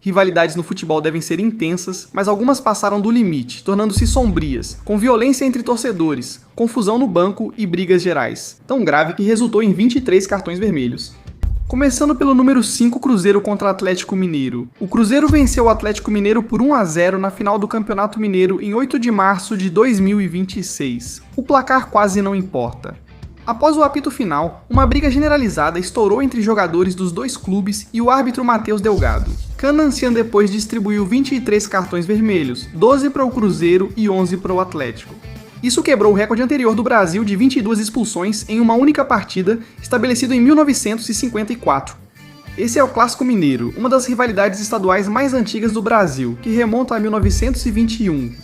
Rivalidades no futebol devem ser intensas, mas algumas passaram do limite, tornando-se sombrias, com violência entre torcedores, confusão no banco e brigas gerais, tão grave que resultou em 23 cartões vermelhos. Começando pelo número 5, Cruzeiro contra Atlético Mineiro. O Cruzeiro venceu o Atlético Mineiro por 1-0 na final do Campeonato Mineiro em 8 de março de 2026. O placar quase não importa. Após o apito final, uma briga generalizada estourou entre jogadores dos dois clubes e o árbitro Matheus Delgado. Canancian depois distribuiu 23 cartões vermelhos, 12 para o Cruzeiro e 11 para o Atlético. Isso quebrou o recorde anterior do Brasil de 22 expulsões em uma única partida, estabelecido em 1954. Esse é o Clássico Mineiro, uma das rivalidades estaduais mais antigas do Brasil, que remonta a 1921.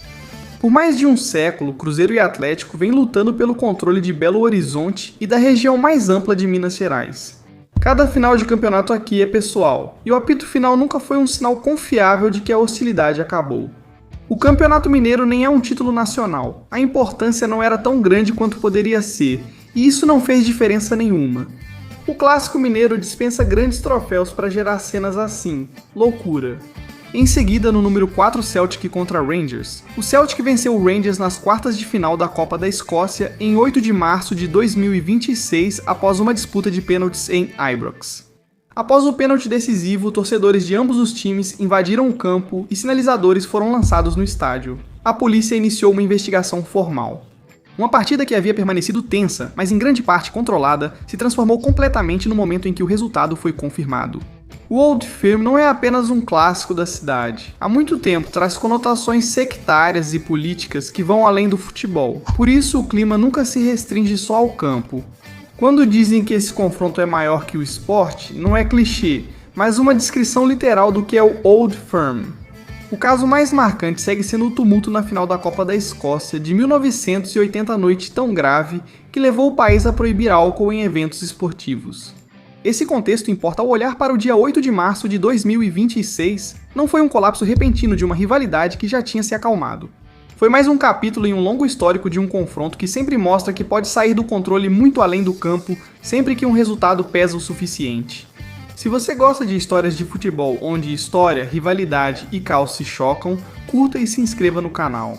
Por mais de um século, Cruzeiro e Atlético vêm lutando pelo controle de Belo Horizonte e da região mais ampla de Minas Gerais. Cada final de campeonato aqui é pessoal, e o apito final nunca foi um sinal confiável de que a hostilidade acabou. O Campeonato Mineiro nem é um título nacional, a importância não era tão grande quanto poderia ser, e isso não fez diferença nenhuma. O Clássico Mineiro dispensa grandes troféus para gerar cenas assim, loucura. Em seguida, no número 4, Celtic contra Rangers. O Celtic venceu o Rangers nas quartas de final da Copa da Escócia em 8 de março de 2026, após uma disputa de pênaltis em Ibrox. Após o pênalti decisivo, torcedores de ambos os times invadiram o campo e sinalizadores foram lançados no estádio. A polícia iniciou uma investigação formal. Uma partida que havia permanecido tensa, mas em grande parte controlada, se transformou completamente no momento em que o resultado foi confirmado. O Old Firm não é apenas um clássico da cidade. Há muito tempo traz conotações sectárias e políticas que vão além do futebol. Por isso o clima nunca se restringe só ao campo. Quando dizem que esse confronto é maior que o esporte, não é clichê, mas uma descrição literal do que é o Old Firm. O caso mais marcante segue sendo o tumulto na final da Copa da Escócia de 1980, noite tão grave que levou o país a proibir álcool em eventos esportivos. Esse contexto importa ao olhar para o dia 8 de março de 2026, não foi um colapso repentino de uma rivalidade que já tinha se acalmado. Foi mais um capítulo em um longo histórico de um confronto que sempre mostra que pode sair do controle muito além do campo, sempre que um resultado pesa o suficiente. Se você gosta de histórias de futebol onde história, rivalidade e caos se chocam, curta e se inscreva no canal.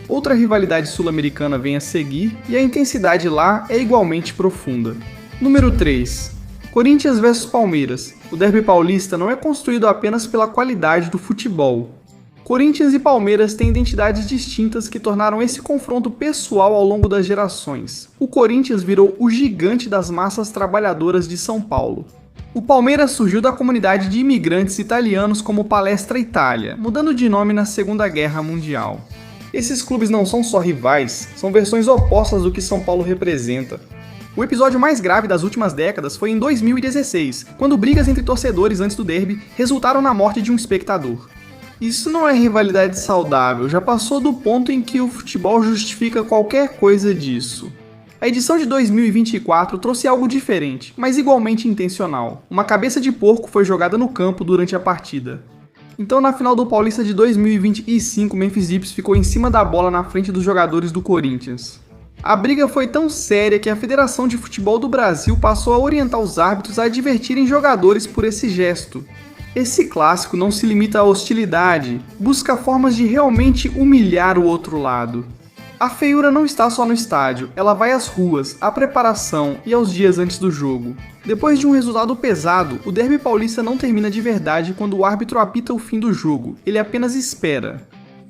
Outra rivalidade sul-americana vem a seguir e a intensidade lá é igualmente profunda. Número 3. Corinthians vs Palmeiras. O derby paulista não é construído apenas pela qualidade do futebol. Corinthians e Palmeiras têm identidades distintas que tornaram esse confronto pessoal ao longo das gerações. O Corinthians virou o gigante das massas trabalhadoras de São Paulo. O Palmeiras surgiu da comunidade de imigrantes italianos como Palestra Itália, mudando de nome na Segunda Guerra Mundial. Esses clubes não são só rivais, são versões opostas do que São Paulo representa. O episódio mais grave das últimas décadas foi em 2016, quando brigas entre torcedores antes do derby resultaram na morte de um espectador. Isso não é rivalidade saudável, já passou do ponto em que o futebol justifica qualquer coisa disso. A edição de 2024 trouxe algo diferente, mas igualmente intencional. Uma cabeça de porco foi jogada no campo durante a partida. Então na final do Paulista de 2025, Memphis Zips ficou em cima da bola na frente dos jogadores do Corinthians. A briga foi tão séria que a Federação de Futebol do Brasil passou a orientar os árbitros a advertirem jogadores por esse gesto. Esse clássico não se limita à hostilidade, busca formas de realmente humilhar o outro lado. A feiura não está só no estádio, ela vai às ruas, à preparação e aos dias antes do jogo. Depois de um resultado pesado, o derby paulista não termina de verdade quando o árbitro apita o fim do jogo, ele apenas espera.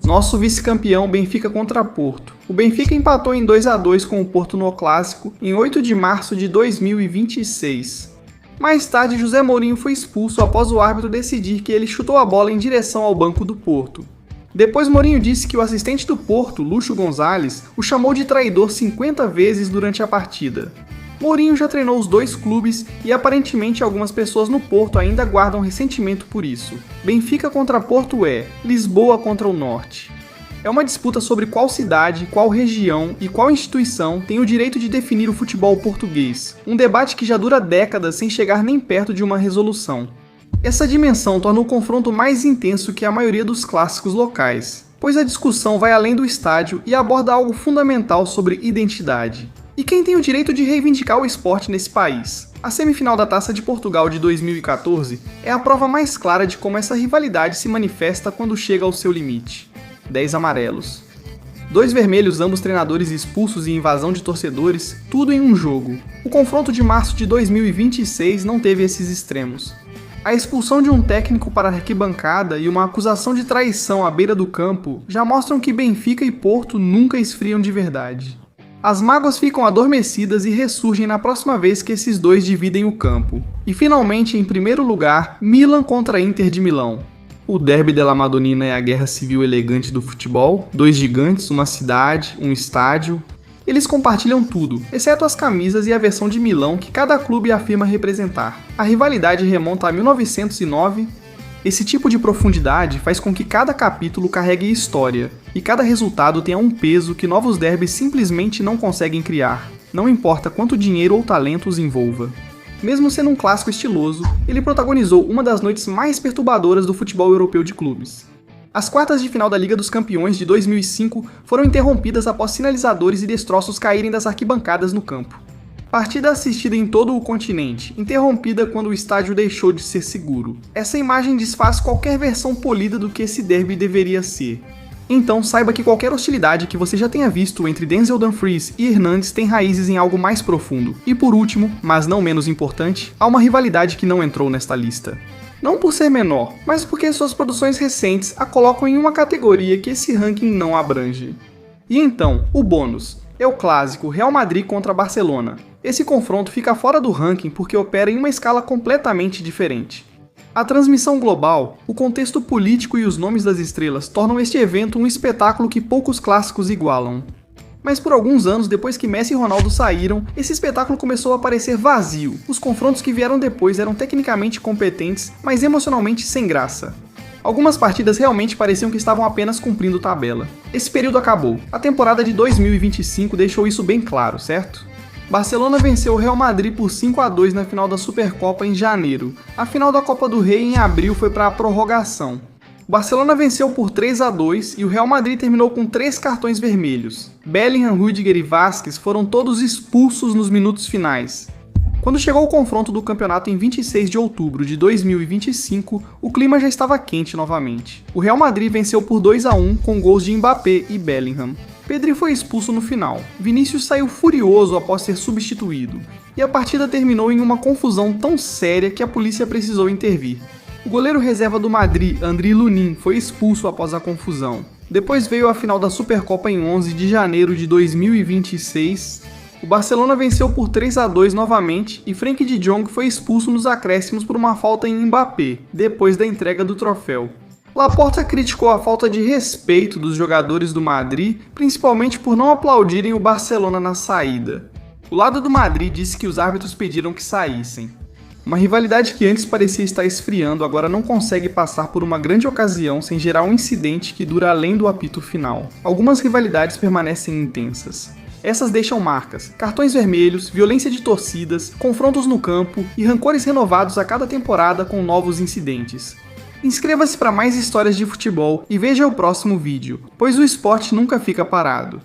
Nosso vice-campeão Benfica contra Porto. O Benfica empatou em 2-2 com o Porto no Clássico em 8 de março de 2026. Mais tarde, José Mourinho foi expulso após o árbitro decidir que ele chutou a bola em direção ao banco do Porto. Depois Mourinho disse que o assistente do Porto, Lúcio Gonzalez, o chamou de traidor 50 vezes durante a partida. Mourinho já treinou os dois clubes e aparentemente algumas pessoas no Porto ainda guardam ressentimento por isso. Benfica contra Porto é Lisboa contra o Norte. É uma disputa sobre qual cidade, qual região e qual instituição tem o direito de definir o futebol português. Um debate que já dura décadas sem chegar nem perto de uma resolução. Essa dimensão torna o confronto mais intenso que a maioria dos clássicos locais, pois a discussão vai além do estádio e aborda algo fundamental sobre identidade. E quem tem o direito de reivindicar o esporte nesse país? A semifinal da Taça de Portugal de 2014 é a prova mais clara de como essa rivalidade se manifesta quando chega ao seu limite. 10 amarelos. 2 vermelhos, ambos treinadores expulsos e invasão de torcedores, tudo em um jogo. O confronto de março de 2026 não teve esses extremos. A expulsão de um técnico para a arquibancada e uma acusação de traição à beira do campo já mostram que Benfica e Porto nunca esfriam de verdade. As mágoas ficam adormecidas e ressurgem na próxima vez que esses dois dividem o campo. E finalmente, em primeiro lugar, Milan contra Inter de Milão. O Derby della Madonnina é a guerra civil elegante do futebol, 2 gigantes, uma cidade, um estádio. Eles compartilham tudo, exceto as camisas e a versão de Milão que cada clube afirma representar. A rivalidade remonta a 1909. Esse tipo de profundidade faz com que cada capítulo carregue história, e cada resultado tenha um peso que novos derbys simplesmente não conseguem criar, não importa quanto dinheiro ou talento os envolva. Mesmo sendo um clássico estiloso, ele protagonizou uma das noites mais perturbadoras do futebol europeu de clubes. As quartas de final da Liga dos Campeões de 2005 foram interrompidas após sinalizadores e destroços caírem das arquibancadas no campo. Partida assistida em todo o continente, interrompida quando o estádio deixou de ser seguro. Essa imagem desfaz qualquer versão polida do que esse derby deveria ser. Então saiba que qualquer hostilidade que você já tenha visto entre Denzel Dumfries e Hernandes tem raízes em algo mais profundo. E por último, mas não menos importante, há uma rivalidade que não entrou nesta lista. Não por ser menor, mas porque suas produções recentes a colocam em uma categoria que esse ranking não abrange. E então, o bônus é o clássico Real Madrid contra Barcelona. Esse confronto fica fora do ranking porque opera em uma escala completamente diferente. A transmissão global, o contexto político e os nomes das estrelas tornam este evento um espetáculo que poucos clássicos igualam. Mas por alguns anos depois que Messi e Ronaldo saíram, esse espetáculo começou a parecer vazio. Os confrontos que vieram depois eram tecnicamente competentes, mas emocionalmente sem graça. Algumas partidas realmente pareciam que estavam apenas cumprindo tabela. Esse período acabou. A temporada de 2025 deixou isso bem claro, certo? Barcelona venceu o Real Madrid por 5-2 na final da Supercopa em janeiro. A final da Copa do Rei em abril foi para a prorrogação. O Barcelona venceu por 3-2 e o Real Madrid terminou com 3 cartões vermelhos. Bellingham, Rüdiger e Vázquez foram todos expulsos nos minutos finais. Quando chegou o confronto do campeonato em 26 de outubro de 2025, o clima já estava quente novamente. O Real Madrid venceu por 2-1 com gols de Mbappé e Bellingham. Pedri foi expulso no final. Vinícius saiu furioso após ser substituído, e a partida terminou em uma confusão tão séria que a polícia precisou intervir. O goleiro reserva do Madrid, Andriy Lunin, foi expulso após a confusão. Depois veio a final da Supercopa em 11 de janeiro de 2026. O Barcelona venceu por 3-2 novamente e Frenkie de Jong foi expulso nos acréscimos por uma falta em Mbappé, depois da entrega do troféu. Laporta criticou a falta de respeito dos jogadores do Madrid, principalmente por não aplaudirem o Barcelona na saída. O lado do Madrid disse que os árbitros pediram que saíssem. Uma rivalidade que antes parecia estar esfriando agora não consegue passar por uma grande ocasião sem gerar um incidente que dura além do apito final. Algumas rivalidades permanecem intensas. Essas deixam marcas, cartões vermelhos, violência de torcidas, confrontos no campo e rancores renovados a cada temporada com novos incidentes. Inscreva-se para mais histórias de futebol e veja o próximo vídeo, pois o esporte nunca fica parado.